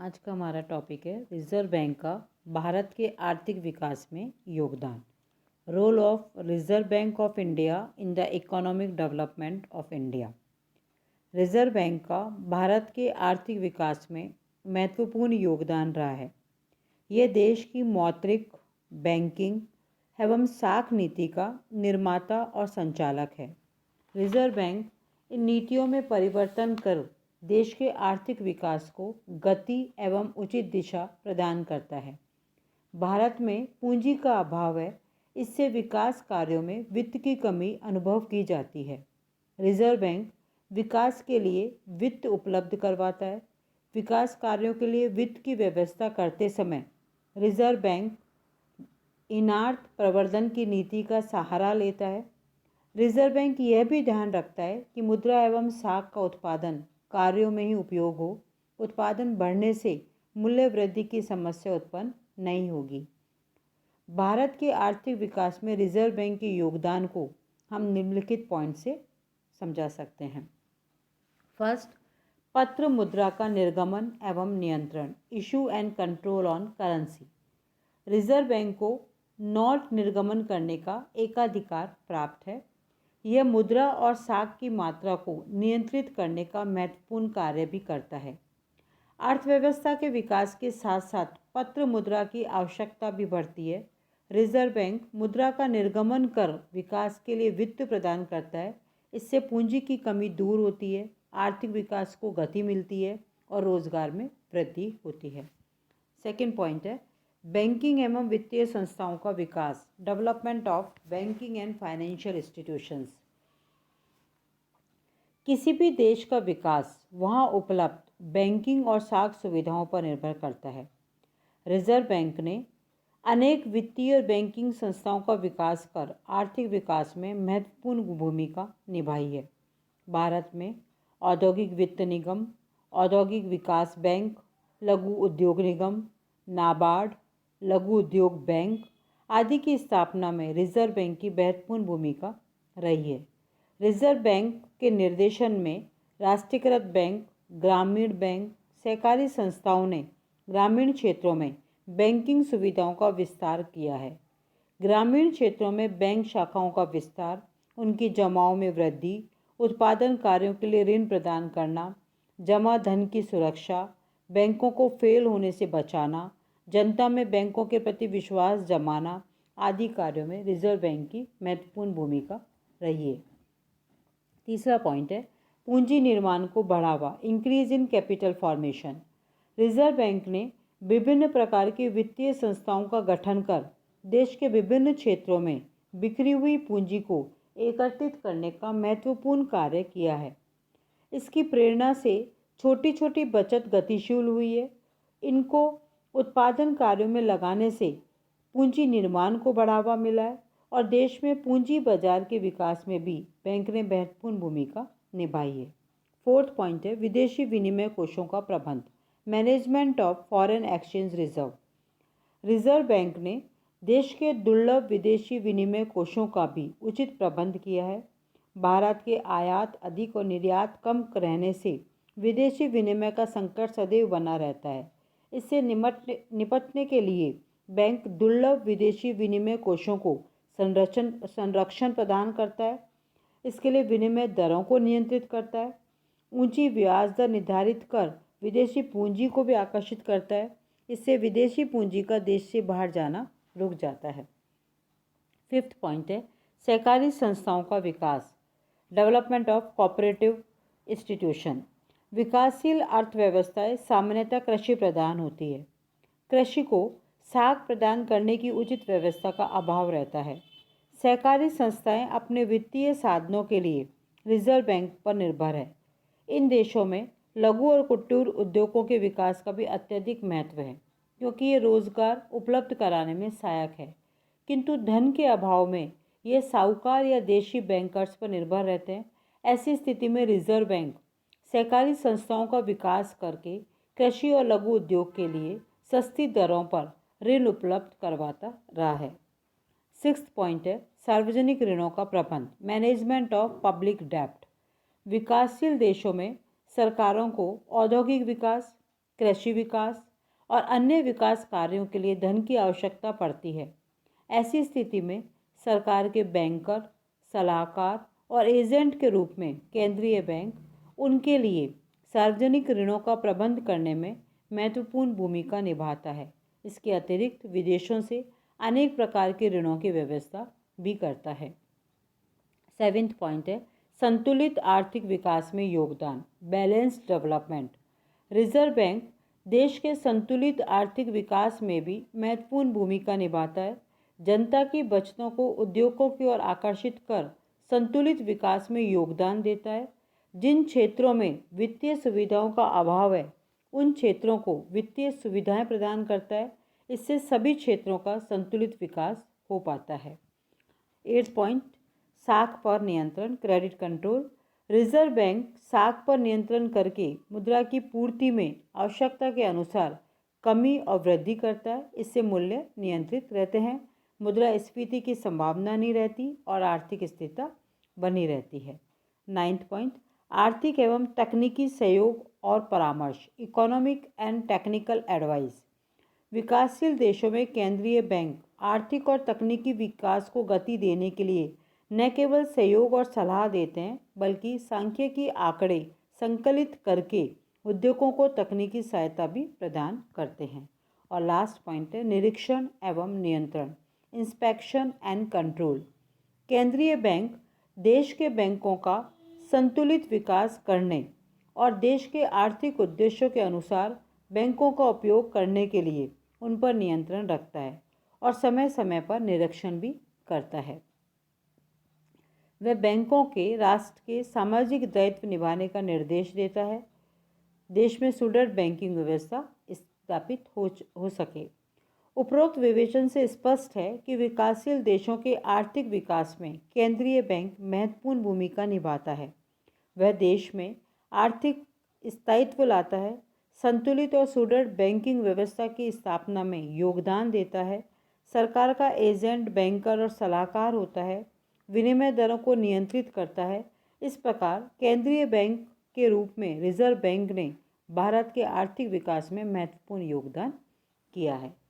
आज का हमारा टॉपिक है रिजर्व बैंक का भारत के आर्थिक विकास में योगदान। Role of reserve bank of India in the economic development of India. Reserve bank का भारत के आर्थिक विकास में महत्वपूर्ण योगदान रहा है। यह देश की मौद्रिक, बैंकिंग एवं साख नीति का निर्माता और संचालक है। रिजर्व बैंक इन नीतियों में परिवर्तन कर देश के आर्थिक विकास को गति एवं उचित दिशा प्रदान करता है। भारत में पूंजी का अभाव है, इससे विकास कार्यों में वित्त की कमी अनुभव की जाती है। रिजर्व बैंक विकास के लिए वित्त उपलब्ध करवाता है। विकास कार्यों के लिए वित्त की व्यवस्था करते समय रिजर्व बैंक इनार्थ प्रवर्धन की नीति का सहारा लेता है। रिजर्व बैंक यह भी ध्यान रखता है कि मुद्रा एवं साख का उत्पादन कार्यों में ही उपयोग हो। उत्पादन बढ़ने से मूल्य वृद्धि की समस्या उत्पन्न नहीं होगी। भारत के आर्थिक विकास में रिजर्व बैंक के योगदान को हम निम्नलिखित पॉइंट से समझा सकते हैं। फर्स्ट, पत्र मुद्रा का निर्गमन एवं नियंत्रण, issue and control on currency. Reserve bank को नोट निर्गमन करने का एकाधिकार प्राप्त है। यह मुद्रा और साख की मात्रा को नियंत्रित करने का महत्वपूर्ण कार्य भी करता है। अर्थव्यवस्था के विकास के साथ साथ पत्र मुद्रा की आवश्यकता भी बढ़ती है। रिजर्व बैंक मुद्रा का निर्गमन कर विकास के लिए वित्त प्रदान करता है। इससे पूंजी की कमी दूर होती है, आर्थिक विकास को गति मिलती है और रोजगार में वृद्धि होती है। सेकेंड पॉइंट है बैंकिंग एवं वित्तीय संस्थाओं का विकास, development of banking and financial institutions. किसी भी देश का विकास वहां उपलब्ध बैंकिंग और साख सुविधाओं पर निर्भर करता है। रिजर्व बैंक ने अनेक वित्तीय और बैंकिंग संस्थाओं का विकास कर आर्थिक विकास में महत्वपूर्ण भूमिका निभाई है। भारत में औद्योगिक वित्त निगम, औद्योगिक विकास बैंक, लघु उद्योग निगम, नाबार्ड, लघु उद्योग बैंक आदि की स्थापना में रिजर्व बैंक की महत्वपूर्ण भूमिका रही है। रिजर्व बैंक के निर्देशन में राष्ट्रीयकृत बैंक, ग्रामीण बैंक, सहकारी संस्थाओं ने ग्रामीण क्षेत्रों में बैंकिंग सुविधाओं का विस्तार किया है। ग्रामीण क्षेत्रों में बैंक शाखाओं का विस्तार, उनकी जमाओं में वृद्धि, उत्पादन कार्यों के लिए ऋण प्रदान करना, जमा धन की सुरक्षा, बैंकों को फेल होने से बचाना, जनता में बैंकों के प्रति विश्वास जमाना आदि कार्यों में रिजर्व बैंक की महत्वपूर्ण भूमिका रही है। तीसरा पॉइंट है पूंजी निर्माण को बढ़ावा, increase in capital formation. Reserve bank ने विभिन्न प्रकार की वित्तीय संस्थाओं का गठन कर देश के विभिन्न क्षेत्रों में बिखरी हुई पूंजी को एकत्रित करने का महत्वपूर्ण कार्य किया है। इसकी प्रेरणा से छोटी छोटी बचत गतिशील हुई है। इनको उत्पादन कार्यों में लगाने से पूंजी निर्माण को बढ़ावा मिला है और देश में पूंजी बाजार के विकास में भी बैंक ने महत्वपूर्ण भूमिका निभाई है। फोर्थ पॉइंट है विदेशी विनिमय कोषों का प्रबंध, management of foreign exchange reserve. Reserve bank ने देश के दुर्लभ विदेशी विनिमय कोषों का भी उचित प्रबंध किया है। भारत के आयात अधिक और निर्यात कम रहने से विदेशी विनिमय का संकट सदैव बना रहता है। इससे निपटने के लिए बैंक दुर्लभ विदेशी विनिमय कोषों को संरक्षण प्रदान करता है। इसके लिए विनिमय दरों को नियंत्रित करता है, ऊंची ब्याज दर निर्धारित कर विदेशी पूंजी को भी आकर्षित करता है। इससे विदेशी पूंजी का देश से बाहर जाना रुक जाता है। फिफ्थ पॉइंट है सहकारी संस्थाओं का विकास, डेवलपमेंट ऑफ कोऑपरेटिव इंस्टीट्यूशन। विकासशील अर्थव्यवस्थाएं सामान्यतः कृषि प्रधान होती है। कृषि को साख प्रदान करने की उचित व्यवस्था का अभाव रहता है। सहकारी संस्थाएं अपने वित्तीय साधनों के लिए रिजर्व बैंक पर निर्भर है। इन देशों में लघु और कुटीर उद्योगों के विकास का भी अत्यधिक महत्व है, क्योंकि ये रोजगार उपलब्ध कराने में सहायक है। किंतु धन के अभाव में ये साहूकार या देशी बैंकर्स पर निर्भर रहते हैं। ऐसी स्थिति में रिजर्व बैंक सहकारी संस्थाओं का विकास करके कृषि और लघु उद्योग के लिए सस्ती दरों पर ऋण उपलब्ध करवाता रहा है। सिक्स्थ पॉइंट है सार्वजनिक ऋणों का प्रबंध, मैनेजमेंट ऑफ पब्लिक डेब्ट। विकासशील देशों में सरकारों को औद्योगिक विकास, कृषि विकास और अन्य विकास कार्यों के लिए धन की आवश्यकता पड़ती है। ऐसी स्थिति में सरकार के बैंकर, सलाहकार और एजेंट के रूप में केंद्रीय बैंक उनके लिए सार्वजनिक ऋणों का प्रबंध करने में महत्वपूर्ण भूमिका निभाता है। इसके अतिरिक्त विदेशों से अनेक प्रकार के ऋणों की व्यवस्था भी करता है। 7वां पॉइंट है संतुलित आर्थिक विकास में योगदान, बैलेंस्ड डेवलपमेंट। रिजर्व बैंक देश के संतुलित आर्थिक विकास में भी महत्वपूर्ण भूमिका निभाता है। जनता की बचतों को उद्योगों की ओर आकर्षित कर संतुलित विकास में योगदान देता है। जिन क्षेत्रों में वित्तीय सुविधाओं का अभाव है उन क्षेत्रों को वित्तीय सुविधाएं प्रदान करता है। इससे सभी क्षेत्रों का संतुलित विकास हो पाता है। 8वां पॉइंट साख पर नियंत्रण, क्रेडिट कंट्रोल। रिजर्व बैंक साख पर नियंत्रण करके मुद्रा की पूर्ति में आवश्यकता के अनुसार कमी और वृद्धि करता है। इससे मूल्य नियंत्रित रहते हैं, मुद्रास्फीति की संभावना नहीं रहती और आर्थिक स्थिरता बनी रहती है। 9वां पॉइंट आर्थिक एवं तकनीकी सहयोग और परामर्श, इकोनॉमिक एंड टेक्निकल एडवाइस। विकासशील देशों में केंद्रीय बैंक आर्थिक और तकनीकी विकास को गति देने के लिए न केवल सहयोग और सलाह देते हैं बल्कि सांख्यिकी आंकड़े संकलित करके उद्योगों को तकनीकी सहायता भी प्रदान करते हैं। और लास्ट पॉइंट है निरीक्षण एवं नियंत्रण, इंस्पेक्शन एंड कंट्रोल। केंद्रीय बैंक देश के बैंकों का संतुलित विकास करने और देश के आर्थिक उद्देश्यों के अनुसार बैंकों का उपयोग करने के लिए उन पर नियंत्रण रखता है और समय समय पर निरीक्षण भी करता है। वह बैंकों के राष्ट्र के सामाजिक दायित्व निभाने का निर्देश देता है। देश में सुदृढ़ बैंकिंग व्यवस्था स्थापित हो सके। उपरोक्त विवेचन से स्पष्ट है कि विकासशील देशों के आर्थिक विकास में केंद्रीय बैंक महत्वपूर्ण भूमिका निभाता है। वह देश में आर्थिक स्थायित्व लाता है, संतुलित और सुदृढ़ बैंकिंग व्यवस्था की स्थापना में योगदान देता है, सरकार का एजेंट, बैंकर और सलाहकार होता है, विनिमय दरों को नियंत्रित करता है। इस प्रकार केंद्रीय बैंक के रूप में रिजर्व बैंक ने भारत के आर्थिक विकास में महत्वपूर्ण योगदान किया है।